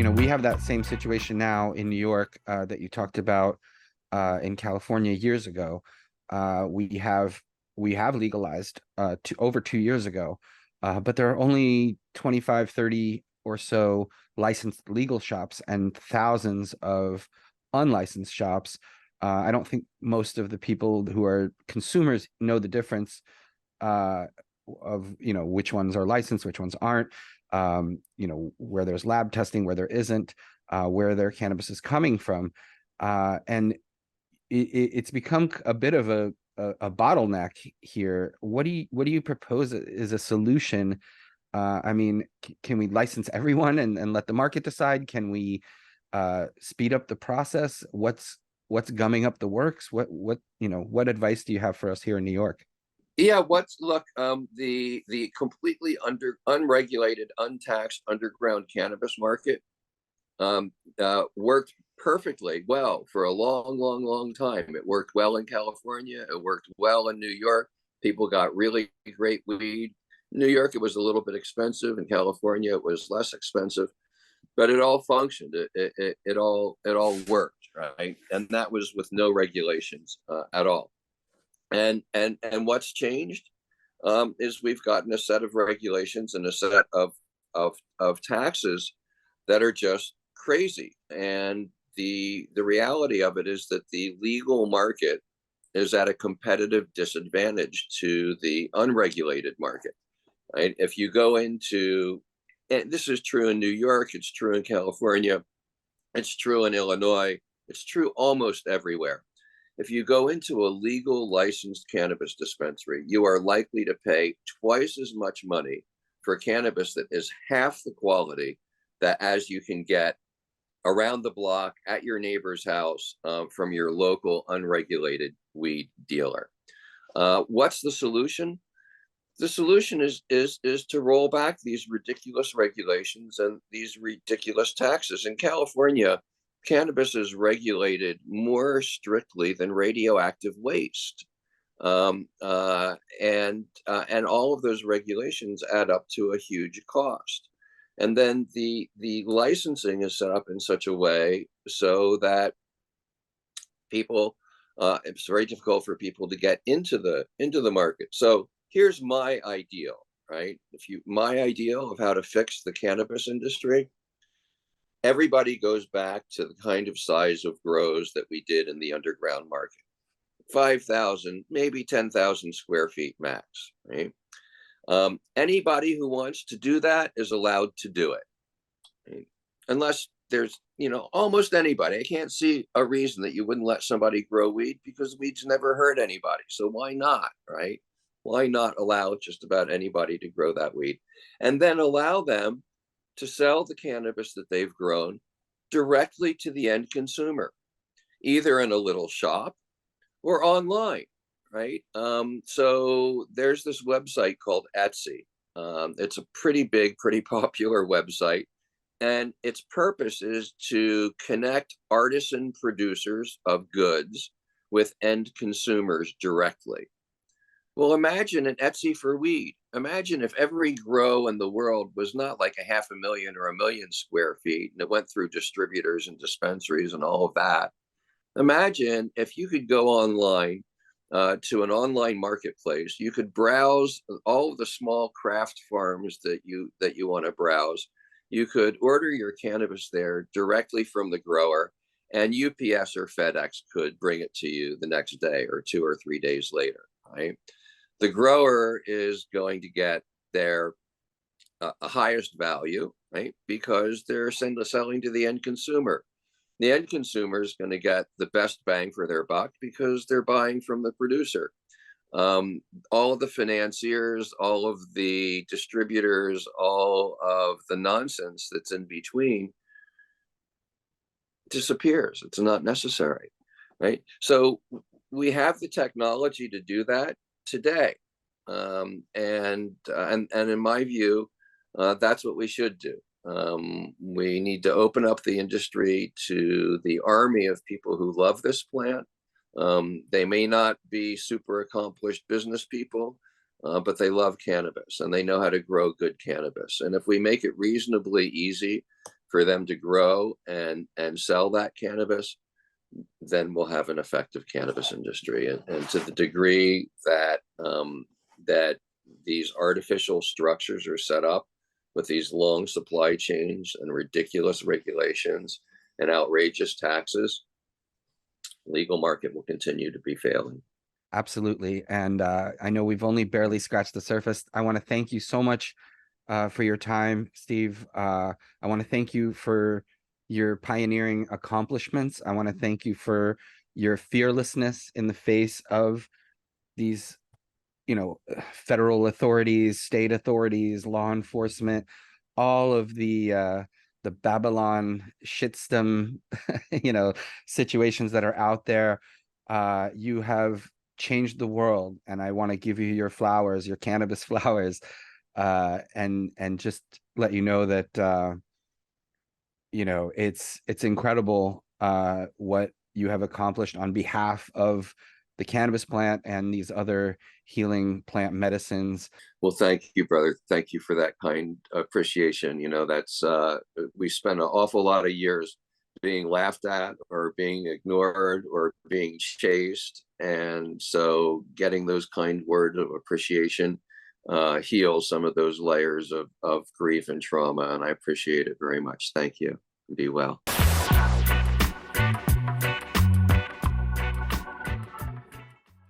we have that same situation now in New York that you talked about in California years ago. We have legalized over 2 years ago, but there are only 25, 30 or so licensed legal shops and thousands of unlicensed shops. I don't think most of the people who are consumers know the difference of which ones are licensed, which ones aren't, where there's lab testing, where there isn't, where their cannabis is coming from. And it's become a bit of a bottleneck here. What do you propose is a solution? I mean, can we license everyone and let the market decide? Can we speed up the process? What's gumming up the works? What advice do you have for us here in New York? Yeah, the completely unregulated, untaxed underground cannabis market worked perfectly well for a long, long, long time. It worked well in California. It worked well in New York. People got really great weed. New York, it was a little bit expensive. In California, it was less expensive, but it all functioned. It all worked, right? And that was with no regulations at all. And what's changed is we've gotten a set of regulations and a set of taxes that are just crazy. And the reality of it is that the legal market is at a competitive disadvantage to the unregulated market. Right? If you go into, and this is true in New York, it's true in California, it's true in Illinois, it's true almost everywhere. If you go into a legal licensed cannabis dispensary, you are likely to pay twice as much money for cannabis that is half the quality that as you can get around the block at your neighbor's house from your local unregulated weed dealer. What's the solution? The solution is to roll back these ridiculous regulations and these ridiculous taxes. In California, cannabis is regulated more strictly than radioactive waste, and all of those regulations add up to a huge cost. And then the licensing is set up in such a way so that people, it's very difficult for people to get into the market. So here's my ideal, right? My ideal of how to fix the cannabis industry. Everybody goes back to the kind of size of grows that we did in the underground market. 5,000, maybe 10,000 square feet max, right? Anybody who wants to do that is allowed to do it. Right? Unless there's, almost anybody. I can't see a reason that you wouldn't let somebody grow weed because weed's never hurt anybody. So why not, right? Why not allow just about anybody to grow that weed? And then allow them to sell the cannabis that they've grown directly to the end consumer, either in a little shop or online, right? So there's this website called Etsy. It's a pretty big, pretty popular website. And its purpose is to connect artisan producers of goods with end consumers directly. Well, imagine an Etsy for weed. Imagine if every grow in the world was not like 500,000 or 1,000,000 square feet and it went through distributors and dispensaries and all of that. Imagine if you could go online to an online marketplace. You could browse all of the small craft farms that you want to browse. You could order your cannabis there directly from the grower, and UPS or FedEx could bring it to you the next day or 2 or 3 days later, right? The grower is going to get their highest value, right? Because they're selling to the end consumer. The end consumer is going to get the best bang for their buck because they're buying from the producer. All of the financiers, all of the distributors, all of the nonsense that's in between disappears. It's not necessary, right? So we have the technology to do that today, and in my view, that's what we should do. We need to open up the industry to the army of people who love this plant. They may not be super accomplished business people, but they love cannabis and they know how to grow good cannabis. And if we make it reasonably easy for them to grow and sell that cannabis, then we'll have an effective cannabis industry. And to the degree that that these artificial structures are set up with these long supply chains and ridiculous regulations and outrageous taxes, legal market will continue to be failing. Absolutely. And I know we've only barely scratched the surface. I want to thank you so much for your time, Steve. I want to thank you for your pioneering accomplishments. I want to thank you for your fearlessness in the face of these, federal authorities, state authorities, law enforcement, all of the Babylon shitstorm, situations that are out there. You have changed the world, and I want to give you your flowers, your cannabis flowers, and just let you know that it's incredible what you have accomplished on behalf of the cannabis plant and these other healing plant medicines. Well, thank you, brother. Thank you for that kind appreciation. That's we spent an awful lot of years being laughed at or being ignored or being chased. And so getting those kind words of appreciation heals some of those layers of grief and trauma. And I appreciate it very much. Thank you. Be well.